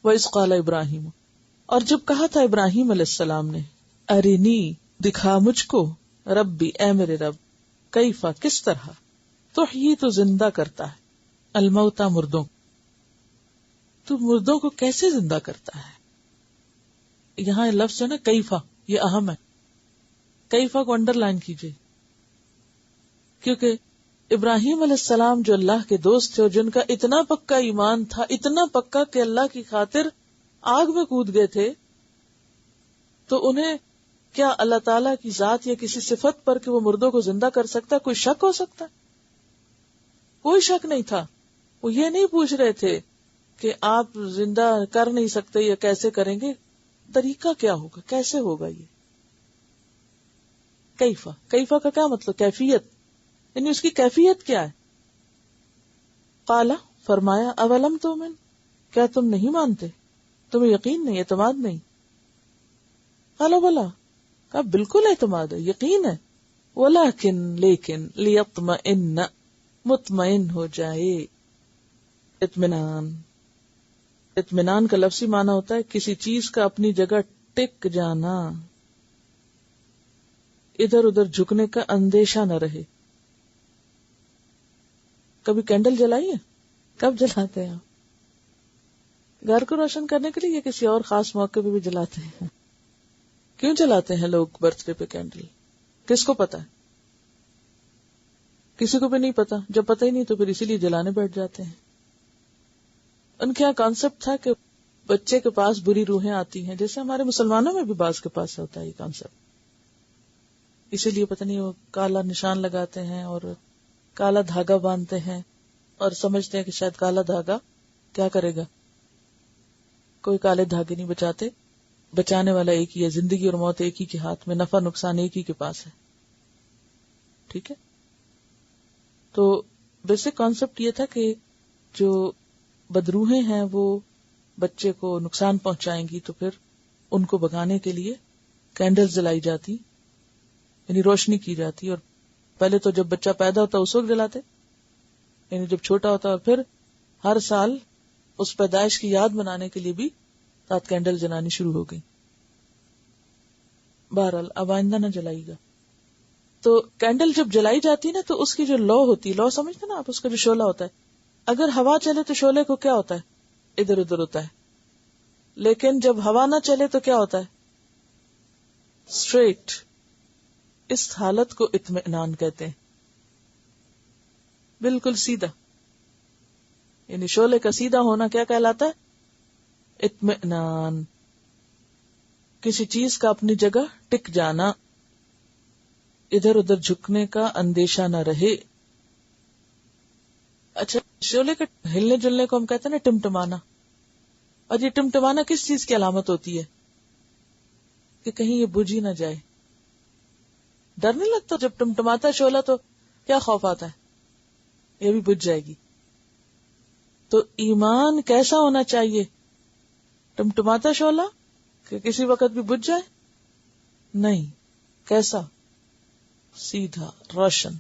وَإِذْ قَالَ ابراہیم، اور جب کہا تھا ابراہیم علیہ السلام نے، ارینی دکھا مجھ کو، ربی اے میرے رب، کیفا کس طرح، تحیی تو زندہ کرتا ہے، الموتا مردوں، تو مردوں کو کیسے زندہ کرتا ہے. یہاں لفظ ہے نا کیفا، یہ اہم ہے، کیفا کو انڈر لائن کیجیے، کیونکہ ابراہیم علیہ السلام جو اللہ کے دوست تھے اور جن کا اتنا پکا ایمان تھا، اتنا پکا کہ اللہ کی خاطر آگ میں کود گئے تھے، تو انہیں کیا اللہ تعالیٰ کی ذات یا کسی صفت پر کہ وہ مردوں کو زندہ کر سکتا ہے کوئی شک ہو سکتا ہے؟ کوئی شک نہیں تھا. وہ یہ نہیں پوچھ رہے تھے کہ آپ زندہ کر نہیں سکتے یا کیسے کریں گے، طریقہ کیا ہوگا، کیسے ہوگا. یہ کیفا، کیفا کا کیا مطلب؟ کیفیت، یعنی اس کی کیفیت کیا ہے. قالا فرمایا، اولم تؤمن، کیا تم نہیں مانتے، تمہیں یقین نہیں، اعتماد نہیں. قالا بلا، کہا بالکل اعتماد ہے، یقین ہے. ولیکن لیکن لیطمئن، مطمئن ہو جائے. اطمینان، اطمینان کا لفظی معنی ہوتا ہے کسی چیز کا اپنی جگہ ٹک جانا، ادھر ادھر جھکنے کا اندیشہ نہ رہے. کبھی کینڈل جلائی ہے؟ کب جلاتے ہیں آپ؟ گھر کو روشن کرنے کے لیے یا کسی اور خاص موقع پہ بھی جلاتے ہیں؟ کیوں جلاتے ہیں لوگ برتھ ڈے پہ کینڈل؟ کس کو پتا ہے؟ کسی کو بھی نہیں پتا. جب پتہ ہی نہیں تو پھر اسی لیے جلانے بیٹھ جاتے ہیں. ان کے یہاں کانسیپٹ تھا کہ بچے کے پاس بری روحیں آتی ہیں، جیسے ہمارے مسلمانوں میں بھی بعض کے پاس ہوتا ہے یہ کانسیپٹ. اسی لیے پتہ نہیں وہ کالا نشان لگاتے ہیں اور کالا دھاگا باندھتے ہیں اور سمجھتے ہیں کہ شاید کالا دھاگا کیا کرے گا. کوئی کالے دھاگے نہیں بچاتے، بچانے والا ایک ہی ہے، زندگی اور موت ایک ہی کے ہاتھ میں، نفع نقصان ایک ہی کے پاس ہے. ٹھیک ہے، تو بیسک کانسیپٹ یہ تھا کہ جو بدروحیں ہیں وہ بچے کو نقصان پہنچائیں گی، تو پھر ان کو بھگانے کے لیے کینڈل جلائی جاتی، یعنی روشنی کی جاتی. اور پہلے تو جب بچہ پیدا ہوتا اس وقت جلاتے، یعنی جب چھوٹا ہوتا، اور پھر ہر سال اس پیدائش کی یاد منانے کے لیے بھی ساتھ کینڈل جلانی شروع ہو گئی. بہرحال اب آئندہ نہ جلائیے گا. تو کینڈل جب جلائی جاتی نا تو اس کی جو لو ہوتی، لو سمجھتے نا آپ، اس کا جو شعلہ ہوتا ہے، اگر ہوا چلے تو شعلے کو کیا ہوتا ہے، ادھر ادھر ہوتا ہے. لیکن جب ہوا نہ چلے تو کیا ہوتا ہے، اسٹریٹ. اس حالت کو اطمینان کہتے ہیں، بالکل سیدھا. یعنی شعلے کا سیدھا ہونا کیا کہلاتا ہے، اطمینان. کسی چیز کا اپنی جگہ ٹک جانا، ادھر ادھر جھکنے کا اندیشہ نہ رہے. اچھا، شعلے کے ہلنے جلنے کو ہم کہتے ہیں نا ٹمٹمانا. اور یہ ٹمٹمانا کس چیز کی علامت ہوتی ہے، کہ کہیں یہ بجھ ہی نہ جائے. ڈر نہیں لگتا جب ٹمٹماتا شعلہ؟ تو کیا خوف آتا ہے، یہ بھی بجھ جائے گی. تو ایمان کیسا ہونا چاہیے، ٹمٹماتا شعلہ کہ کسی وقت بھی بجھ جائے؟ نہیں. کیسا؟ سیدھا، روشن.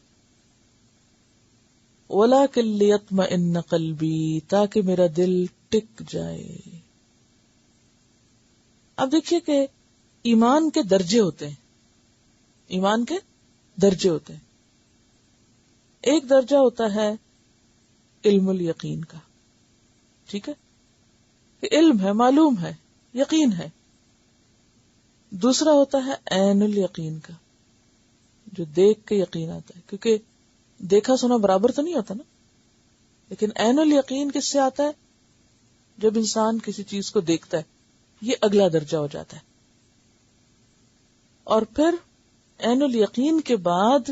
وَلَٰكِن لِيَطْمَئِنَّ قَلْبِي، تاکہ میرا دل ٹک جائے. اب دیکھیے کہ ایمان کے درجے ہوتے ہیں، ایمان کے درجے ہوتے ہیں. ایک درجہ ہوتا ہے علم الیقین کا، ٹھیک ہے، کہ علم ہے، معلوم ہے، یقین ہے. دوسرا ہوتا ہے عین الیقین کا، جو دیکھ کے یقین آتا ہے، کیونکہ دیکھا سنا برابر تو نہیں ہوتا نا. لیکن عین الیقین کس سے آتا ہے، جب انسان کسی چیز کو دیکھتا ہے. یہ اگلا درجہ ہو جاتا ہے. اور پھر عین الیقین کے بعد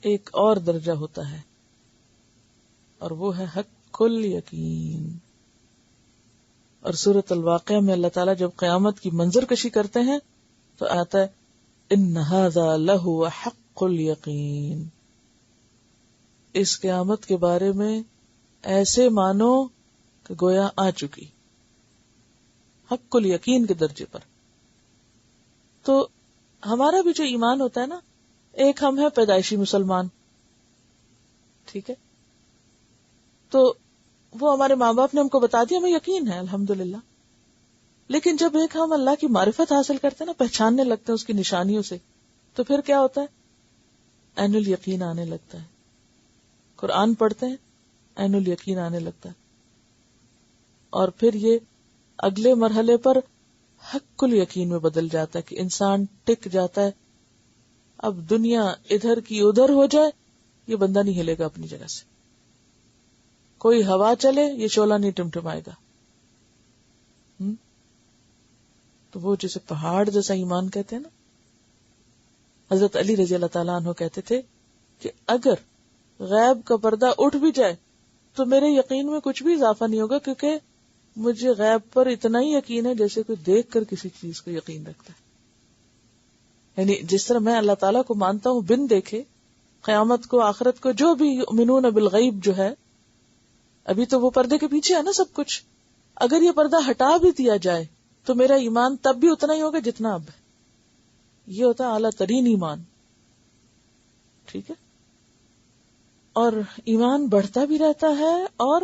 ایک اور درجہ ہوتا ہے، اور وہ ہے حق الیقین. اور سورۃ الواقعہ میں اللہ تعالیٰ جب قیامت کی منظر کشی کرتے ہیں تو آتا ہے ان ھذا لہو حق الیقین. اس قیامت کے بارے میں ایسے مانو کہ گویا آ چکی، حق الیقین کے درجے پر. تو ہمارا بھی جو ایمان ہوتا ہے نا، ایک ہم ہے پیدائشی مسلمان، ٹھیک ہے، تو وہ ہمارے ماں باپ نے ہم کو بتا دیا، ہمیں یقین ہے الحمدللہ. لیکن جب ایک ہم اللہ کی معرفت حاصل کرتے ہیں نا، پہچاننے لگتے ہیں اس کی نشانیوں سے، تو پھر کیا ہوتا ہے؟ عین الیقین آنے لگتا ہے. قرآن پڑھتے ہیں، عین الیقین آنے لگتا ہے، اور پھر یہ اگلے مرحلے پر حق الیقین میں بدل جاتا ہے کہ انسان ٹک جاتا ہے. اب دنیا ادھر کی ادھر ہو جائے، یہ بندہ نہیں ہلے گا اپنی جگہ سے. کوئی ہوا چلے، یہ شعلہ نہیں ٹمٹمائے گا. تو وہ جسے پہاڑ جیسا ایمان کہتے ہیں نا، حضرت علی رضی اللہ تعالیٰ عنہ کہتے تھے کہ اگر غیب کا پردہ اٹھ بھی جائے تو میرے یقین میں کچھ بھی اضافہ نہیں ہوگا، کیونکہ مجھے غیب پر اتنا ہی یقین ہے جیسے کوئی دیکھ کر کسی چیز کو یقین رکھتا ہے. یعنی جس طرح میں اللہ تعالیٰ کو مانتا ہوں بن دیکھے، قیامت کو، آخرت کو، جو بھی یؤمنون بالغیب جو ہے، ابھی تو وہ پردے کے پیچھے ہے نا سب کچھ. اگر یہ پردہ ہٹا بھی دیا جائے تو میرا ایمان تب بھی اتنا ہی ہوگا جتنا اب ہے. یہ ہوتا ہے اعلیٰ ترین ایمان. ٹھیک ہے. اور ایمان بڑھتا بھی رہتا ہے اور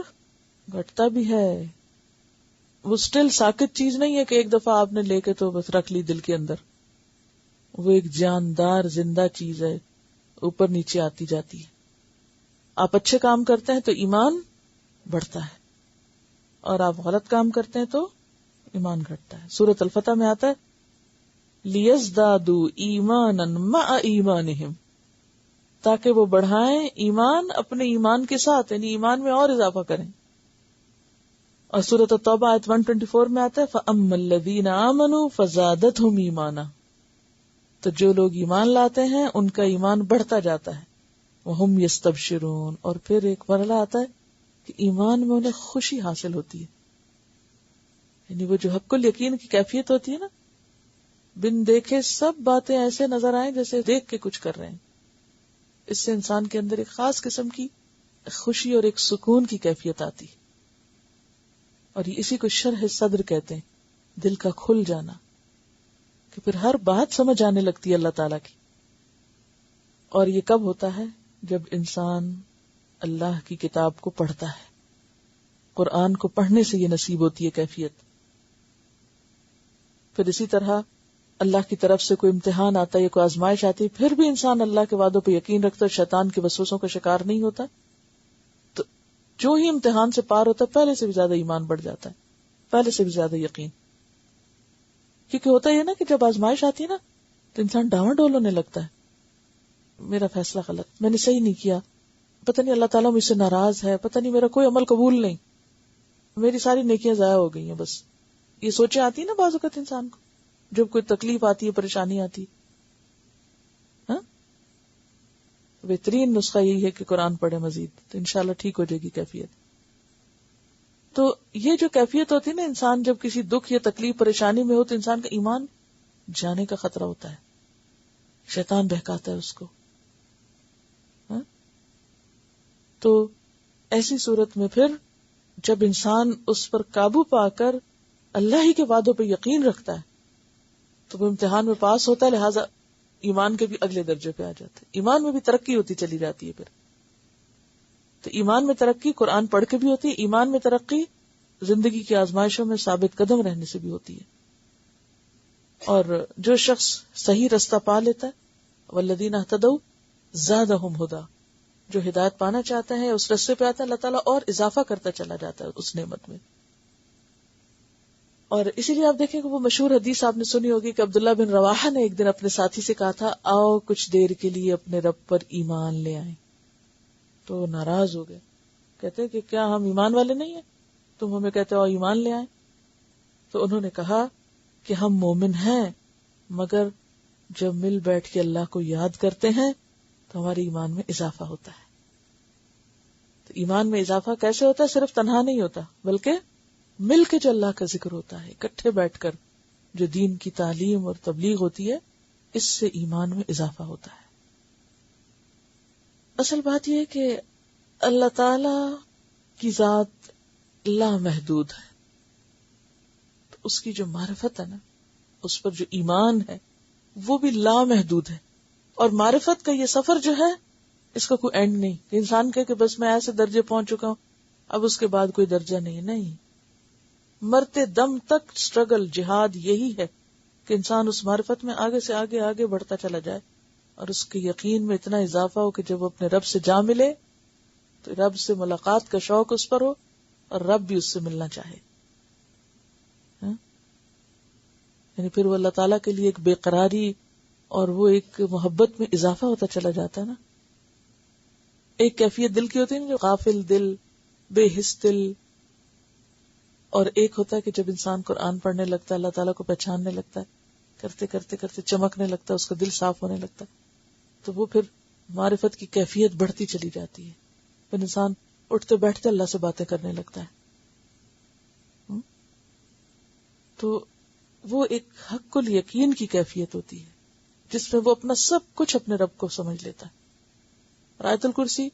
گھٹتا بھی ہے. وہ اسٹل ساکت چیز نہیں ہے کہ ایک دفعہ آپ نے لے کے تو بس رکھ لی دل کے اندر. وہ ایک جاندار زندہ چیز ہے، اوپر نیچے آتی جاتی ہے. آپ اچھے کام کرتے ہیں تو ایمان بڑھتا ہے، اور آپ غلط کام کرتے ہیں تو ایمان گھٹتا ہے. سورۃ الفتح میں آتا ہے لِيَزْدَادُوا إِيمَانًا مَعَ إِيمَانِهِمْ، تاکہ وہ بڑھائیں ایمان اپنے ایمان کے ساتھ، یعنی ایمان میں اور اضافہ کریں. اور سورۃ التوبہ آیت 124 میں آتا ہے فَأَمَّا الَّذِينَ آمَنُوا فَزَادَتْهُمْ ایمانا، تو جو لوگ ایمان لاتے ہیں ان کا ایمان بڑھتا جاتا ہے. وَهُمْ يَسْتَبْشِرُونَ، اور پھر ایک مرحلہ آتا ہے کہ ایمان میں انہیں خوشی حاصل ہوتی ہے. یعنی وہ جو حق الیقین کی کیفیت ہوتی ہے نا، بن دیکھے سب باتیں ایسے نظر آئیں جیسے دیکھ کے کچھ کر رہے ہیں. اس سے انسان کے اندر ایک خاص قسم کی خوشی اور ایک سکون کی کیفیت آتی. اور اسی کو شرح صدر کہتے ہیں، دل کا کھل جانا، کہ پھر ہر بات سمجھ آنے لگتی ہے اللہ تعالیٰ کی. اور یہ کب ہوتا ہے؟ جب انسان اللہ کی کتاب کو پڑھتا ہے. قرآن کو پڑھنے سے یہ نصیب ہوتی ہے کیفیت. پھر اسی طرح اللہ کی طرف سے کوئی امتحان آتا ہے یا کوئی آزمائش آتی ہے، پھر بھی انسان اللہ کے وعدوں پہ یقین رکھتا ہے، شیطان کے وسوسوں کا شکار نہیں ہوتا. تو جو ہی امتحان سے پار ہوتا ہے پہلے سے بھی زیادہ ایمان بڑھ جاتا ہے، پہلے سے بھی زیادہ یقین. کیونکہ ہوتا یہ نا کہ جب آزمائش آتی ہے نا تو انسان ڈاواں ڈول ہونے لگتا ہے. میرا فیصلہ غلط، میں نے صحیح نہیں کیا، پتہ نہیں اللہ تعالیٰ مجھ سے ناراض ہے، پتہ نہیں میرا کوئی عمل قبول نہیں، میری ساری نیکیاں ضائع ہو گئی ہیں. بس یہ سوچیں آتی ہے نا بعض اوقات انسان کو جب کوئی تکلیف آتی ہے، پریشانی آتی. ہاں، بہترین نسخہ یہی ہے کہ قرآن پڑھے مزید، تو انشاءاللہ ٹھیک ہو جائے گی کیفیت. تو یہ جو کیفیت ہوتی ہے نا، انسان جب کسی دکھ یا تکلیف پریشانی میں ہو تو انسان کا ایمان جانے کا خطرہ ہوتا ہے، شیطان بہکاتا ہے اس کو. ہاں؟ تو ایسی صورت میں پھر جب انسان اس پر قابو پا کر اللہ ہی کے وعدوں پہ یقین رکھتا ہے تو وہ امتحان میں پاس ہوتا ہے، لہٰذا ایمان کے بھی اگلے درجے پہ آ جاتا ہے. ایمان میں بھی ترقی ہوتی چلی جاتی ہے. پھر تو ایمان میں ترقی قرآن پڑھ کے بھی ہوتی ہے، ایمان میں ترقی زندگی کی آزمائشوں میں ثابت قدم رہنے سے بھی ہوتی ہے. اور جو شخص صحیح رستہ پا لیتا ہے والذین اہتدوا زادہم ھدی، جو ہدایت پانا چاہتا ہے اس رستے پہ آتا ہے، اللہ تعالیٰ اور اضافہ کرتا چلا جاتا ہے اس نعمت میں. اور اسی لیے آپ دیکھیں کہ وہ مشہور حدیث آپ نے سنی ہوگی کہ عبداللہ بن رواحہ نے ایک دن اپنے ساتھی سے کہا تھا آؤ کچھ دیر کے لیے اپنے رب پر ایمان لے آئیں. تو وہ ناراض ہو گئے، کہتے کہ کیا ہم ایمان والے نہیں ہیں، تم ہمیں کہتے ہو ایمان لے آئیں. تو انہوں نے کہا کہ ہم مومن ہیں، مگر جب مل بیٹھ کے اللہ کو یاد کرتے ہیں تو ہمارے ایمان میں اضافہ ہوتا ہے. تو ایمان میں اضافہ کیسے ہوتا ہے؟ صرف تنہا نہیں ہوتا بلکہ مل کے جو اللہ کا ذکر ہوتا ہے، اکٹھے بیٹھ کر جو دین کی تعلیم اور تبلیغ ہوتی ہے، اس سے ایمان میں اضافہ ہوتا ہے. اصل بات یہ ہے کہ اللہ تعالی کی ذات لامحدود ہے، تو اس کی جو معرفت ہے نا، اس پر جو ایمان ہے وہ بھی لامحدود ہے. اور معرفت کا یہ سفر جو ہے اس کا کوئی اینڈ نہیں کہ انسان کہے کہ بس میں ایسے درجے پہنچ چکا ہوں اب اس کے بعد کوئی درجہ نہیں. مرتے دم تک اسٹرگل، جہاد یہی ہے کہ انسان اس معرفت میں آگے سے آگے آگے بڑھتا چلا جائے اور اس کے یقین میں اتنا اضافہ ہو کہ جب وہ اپنے رب سے جا ملے تو رب سے ملاقات کا شوق اس پر ہو اور رب بھی اس سے ملنا چاہے. یعنی پھر وہ اللہ تعالیٰ کے لیے ایک بے قراری اور وہ ایک محبت میں اضافہ ہوتا چلا جاتا ہے نا. ایک کیفیت دل کی ہوتی ہے نا، جو غافل دل، بے حس دل، اور ایک ہوتا ہے کہ جب انسان قرآن پڑھنے لگتا ہے، اللہ تعالیٰ کو پہچاننے لگتا ہے، کرتے کرتے کرتے چمکنے لگتا ہے، اس کا دل صاف ہونے لگتا ہے، تو وہ پھر معرفت کی کیفیت بڑھتی چلی جاتی ہے. پھر انسان اٹھتے بیٹھتے اللہ سے باتیں کرنے لگتا ہے. تو وہ ایک حق الیقین کی کیفیت ہوتی ہے جس میں وہ اپنا سب کچھ اپنے رب کو سمجھ لیتا ہے. آیت الکرسی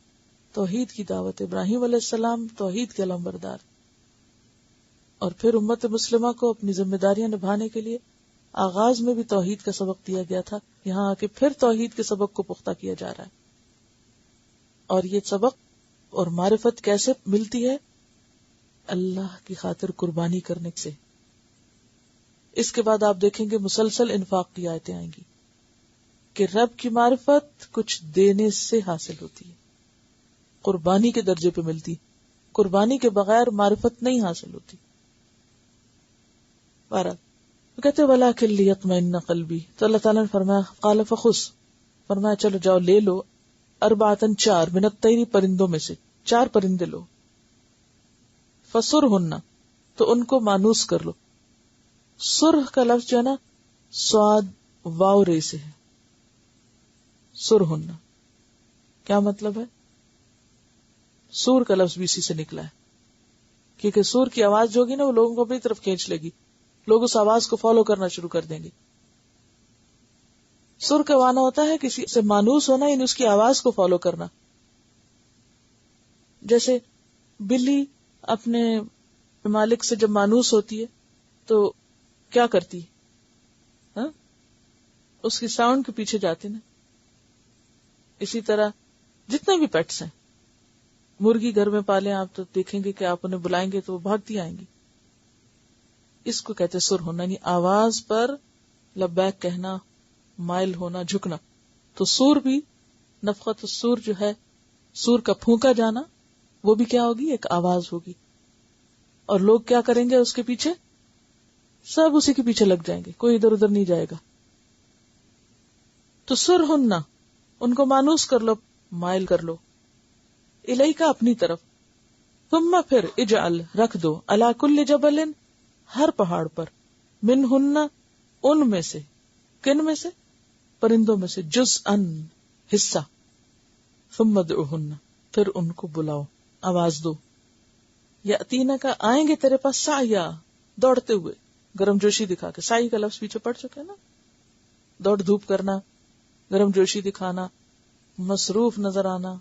توحید کی دعوت، ابراہیم علیہ السلام توحید کے علمبردار، اور پھر امت مسلمہ کو اپنی ذمہ داریاں نبھانے کے لیے آغاز میں بھی توحید کا سبق دیا گیا تھا، یہاں آ کے پھر توحید کے سبق کو پختہ کیا جا رہا ہے. اور یہ سبق اور معرفت کیسے ملتی ہے؟ اللہ کی خاطر قربانی کرنے سے. اس کے بعد آپ دیکھیں گے مسلسل انفاق کی آیتیں آئیں گی کہ رب کی معرفت کچھ دینے سے حاصل ہوتی ہے، قربانی کے درجے پہ ملتی، قربانی کے بغیر معرفت نہیں حاصل ہوتی. کہتے وَلَٰكِن لِيَطْمَئِنَّ قَلْبِي، تو اللہ تعالیٰ نے فرمایا قَالَ فَخُذْ، فرمایا چلو جاؤ لے لو، 4 مِنَ الطَّيْرِ، پرندوں میں سے 4 پرندے لو، فَصُرْهُنَّ، تو ان کو مانوس کر لو. سرخ کا لفظ جو ہے نا سواد واو رے سے ہے. سرہن کیا مطلب ہے؟ سور کا لفظ بھی اسی سے نکلا ہے، کیونکہ سور کی آواز جو ہوگی نا وہ لوگوں کو اپنی طرف کھینچ لے گی، لوگ اس آواز کو فالو کرنا شروع کر دیں گے. سر کا معنی ہوتا ہے کسی سے مانوس ہونا، یعنی اس کی آواز کو فالو کرنا. جیسے بلی اپنے مالک سے جب مانوس ہوتی ہے تو کیا کرتی، اس کی ساؤنڈ کے پیچھے جاتی نا. اسی طرح جتنے بھی پیٹس ہیں، مرغی گھر میں پالیں آپ تو دیکھیں گے کہ آپ انہیں بلائیں گے تو وہ بھاگتی آئیں گی. اس کو کہتے سر ہونا، یعنی آواز پر لبیک کہنا، مائل ہونا، جھکنا. تو سور بھی نفخت السور جو ہے، سور کا پھونکا جانا، وہ بھی کیا ہوگی؟ ایک آواز ہوگی. اور لوگ کیا کریں گے اس کے پیچھے؟ سب اسی کے پیچھے لگ جائیں گے، کوئی ادھر ادھر نہیں جائے گا. تو سر ہننا، ان کو مانوس کر لو، مائل کر لو، الیکا اپنی طرف. ثم پھر اجعل رکھ دو، علی کل جبل ہر پہاڑ پر، من ہننا ان میں سے، کن میں سے؟ پرندوں میں سے، جزءاً حصہ. ثم ادعوہن پھر ان کو بلاؤ، آواز دو. یاتینا کا آئیں گے تیرے پاس، سعیا دوڑتے ہوئے، گرم جوشی دکھا کے. سائی کا لفظ پیچھے پڑ چکا ہے نا، دوڑ دھوپ کرنا، گرم جوشی دکھانا، مصروف نظر آنا،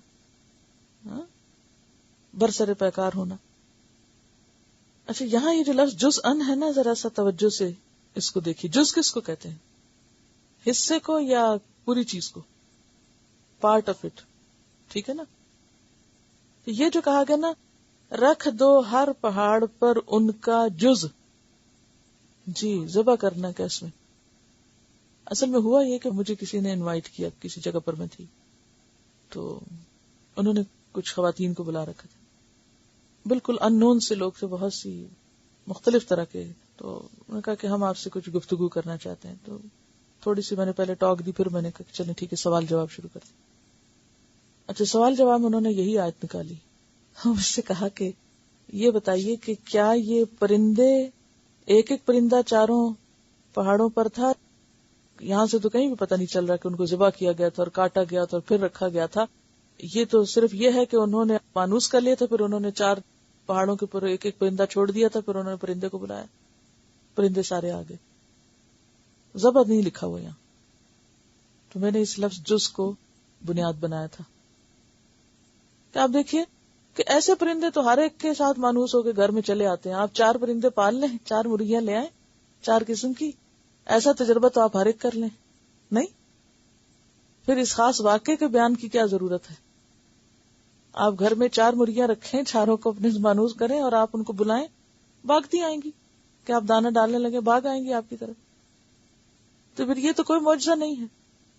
برسر پیکار ہونا. اچھا یہاں یہ جو لفظ جزءاً ہے نا، ذرا سا توجہ سے اس کو دیکھیے. جز کس کو کہتے ہیں؟ حصے کو یا پوری چیز کو؟ پارٹ آف اٹ، ٹھیک ہے نا. تو یہ جو کہا گیا نا، رکھ دو ہر پہاڑ پر ان کا جز، جی ذبح کرنا کیا اس میں؟ اصل میں ہوا یہ کہ مجھے کسی نے انوائٹ کیا، کسی جگہ پر میں تھی تو انہوں نے کچھ خواتین کو بلا رکھا تھا، بالکل ان نون سے لوگ تھے، بہت سی مختلف طرح کے. تو انہوں نے کہا کہ ہم آپ سے کچھ گفتگو کرنا چاہتے ہیں. تو تھوڑی سی میں نے پہلے ٹاک دی، پھر میں نے کہا چلیں ٹھیک ہے سوال جواب شروع کرتے. اچھا سوال جواب میں انہوں نے یہی آیت نکالی. ہم اس سے کہا کہ یہ بتائیے کہ کیا یہ پرندے ایک ایک پرندہ 4 پہاڑوں پر تھا؟ یہاں سے تو کہیں بھی پتہ نہیں چل رہا کہ ان کو ذبح کیا گیا تھا اور کاٹا گیا تھا اور پھر رکھا گیا تھا. یہ تو صرف یہ ہے کہ انہوں نے مانوس کر لیا تھا، پھر انہوں نے 4 پہاڑوں کے اوپر ایک ایک پرندہ چھوڑ دیا تھا، پھر انہوں نے پرندے کو بلایا، پرندے سارے آ گئے. ذبح نہیں لکھا ہوا یہاں. تو میں نے اس لفظ جز کو بنیاد بنایا تھا کہ آپ دیکھیے کہ ایسے پرندے تو ہر ایک کے ساتھ مانوس ہو کے گھر میں چلے آتے ہیں. آپ 4 پرندے پال لیں، 4 مرغیاں لے آئیں 4 قسم کی، ایسا تجربہ تو آپ ہر ایک کر لیں. نہیں، پھر اس خاص واقعے کے بیان کی کیا ضرورت ہے؟ آپ گھر میں 4 مرغیاں رکھیں، 4 کو اپنے مانوس کریں اور آپ ان کو بلائیں بھاگتی آئیں گی کہ آپ دانا ڈالنے لگے، بھاگ آئیں گی آپ کی طرف. تو پھر یہ تو کوئی معجزہ نہیں ہے،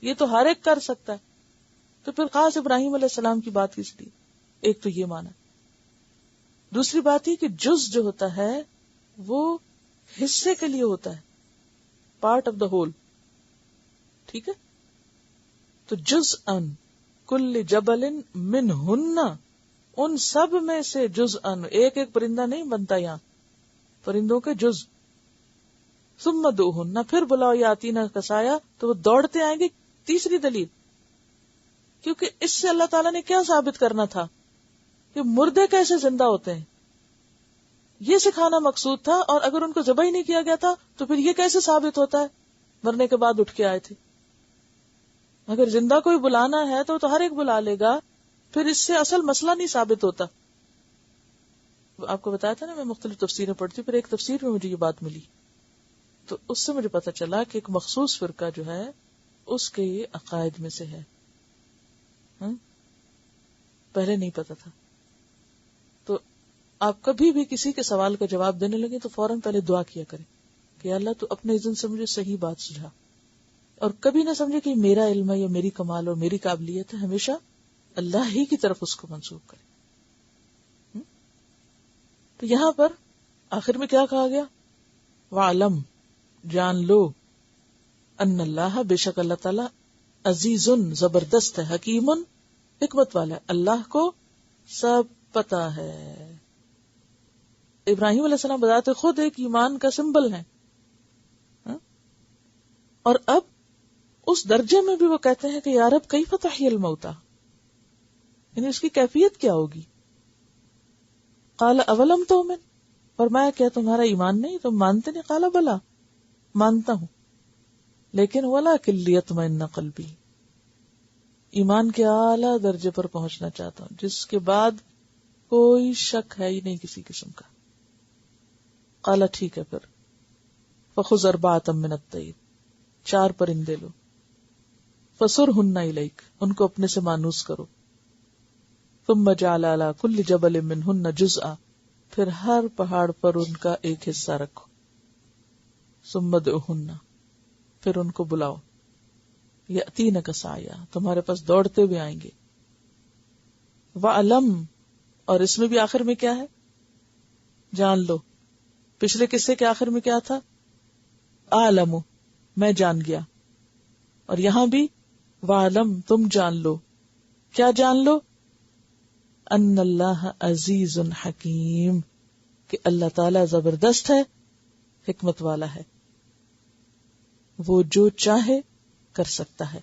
یہ تو ہر ایک کر سکتا ہے. تو پھر خاص ابراہیم علیہ السلام کی بات کس لیے؟ ایک تو یہ مانا. دوسری بات یہ کہ جز جو ہوتا ہے وہ حصے کے لیے ہوتا ہے، پارٹ آف دا ہول. ٹھیک ہے، تو جز ان کل جبل منہن، ان سب میں سے جز ان، ایک ایک پرندہ نہیں بنتا یہاں، پرندوں کے جز. ثم ادعوہن، پھر بلاؤ یاتینا کسایا، تو وہ دوڑتے آئیں گے. تیسری دلیل، کیونکہ اس سے اللہ تعالیٰ نے کیا ثابت کرنا تھا کہ مردے کیسے زندہ ہوتے ہیں، یہ سکھانا مقصود تھا. اور اگر ان کو ذبح ہی نہیں کیا گیا تھا تو پھر یہ کیسے ثابت ہوتا ہے مرنے کے بعد اٹھ کے آئے تھے. اگر زندہ کوئی بلانا ہے تو ہر ایک بلا لے گا، پھر اس سے اصل مسئلہ نہیں ثابت ہوتا. آپ کو بتایا تھا نا میں مختلف تفسیریں پڑھتی ہوں، پھر ایک تفسیر میں مجھے یہ بات ملی، تو اس سے مجھے پتا چلا کہ ایک مخصوص فرقہ جو ہے اس کے یہ عقائد میں سے ہے. پہلے نہیں پتا تھا. تو آپ کبھی بھی کسی کے سوال کا جواب دینے لگے تو فوراً پہلے دعا کیا کریں کہ اللہ تو اپنے اذن سے مجھے صحیح بات سجھا، اور کبھی نہ سمجھے کہ میرا علم ہے یا میری کمال اور میری قابلیت ہے، ہمیشہ اللہ ہی کی طرف اس کو منسوخ کریں. تو یہاں پر آخر میں کیا کہا گیا؟ وَعْلَمْ، جان لو، ان اللہ، بے شک اللہ تعالی، عزیز، زبردست ہے، حکیم، حکمت والا ہے، اللہ کو سب پتا ہے. ابراہیم علیہ السلام بذات خود ایک ایمان کا سمبل ہے، اور اب اس درجے میں بھی وہ کہتے ہیں کہ یا رب کیف تحیی الموتى، یعنی اس کی کیفیت کیا ہوگی. قال اولم تؤمن، فرمایا کیا تمہارا ایمان نہیں، تم مانتے نہیں؟ قال بلا، مانتا ہوں، لیکن ولکن لیطمئن قلبی، ایمان کے اعلیٰ درجے پر پہنچنا چاہتا ہوں جس کے بعد کوئی شک ہے ہی نہیں کسی قسم کا. قال ٹھیک ہے، پھر فخذ اربعۃ من الطیر، 4 پرندے لو، فسرہن الیک، ان کو اپنے سے مانوس کرو، ثم جعل علی کل جبل منہن جزءا، پھر ہر پہاڑ پر ان کا ایک حصہ رکھو، ثم ادعوہن، پھر ان کو بلاؤ، یأتینک سعیا، تمہارے پاس دوڑتے ہوئے آئیں گے. وعلم، اور اس میں بھی آخر میں کیا ہے؟ جان لو. پچھلے قصے کے آخر میں کیا تھا؟ اعلم، میں جان گیا. اور یہاں بھی وعلم، تم جان لو. کیا جان لو؟ ان اللہ عزیز حکیم، کہ اللہ تعالی زبردست ہے، حکمت والا ہے، وہ جو چاہے کر سکتا ہے.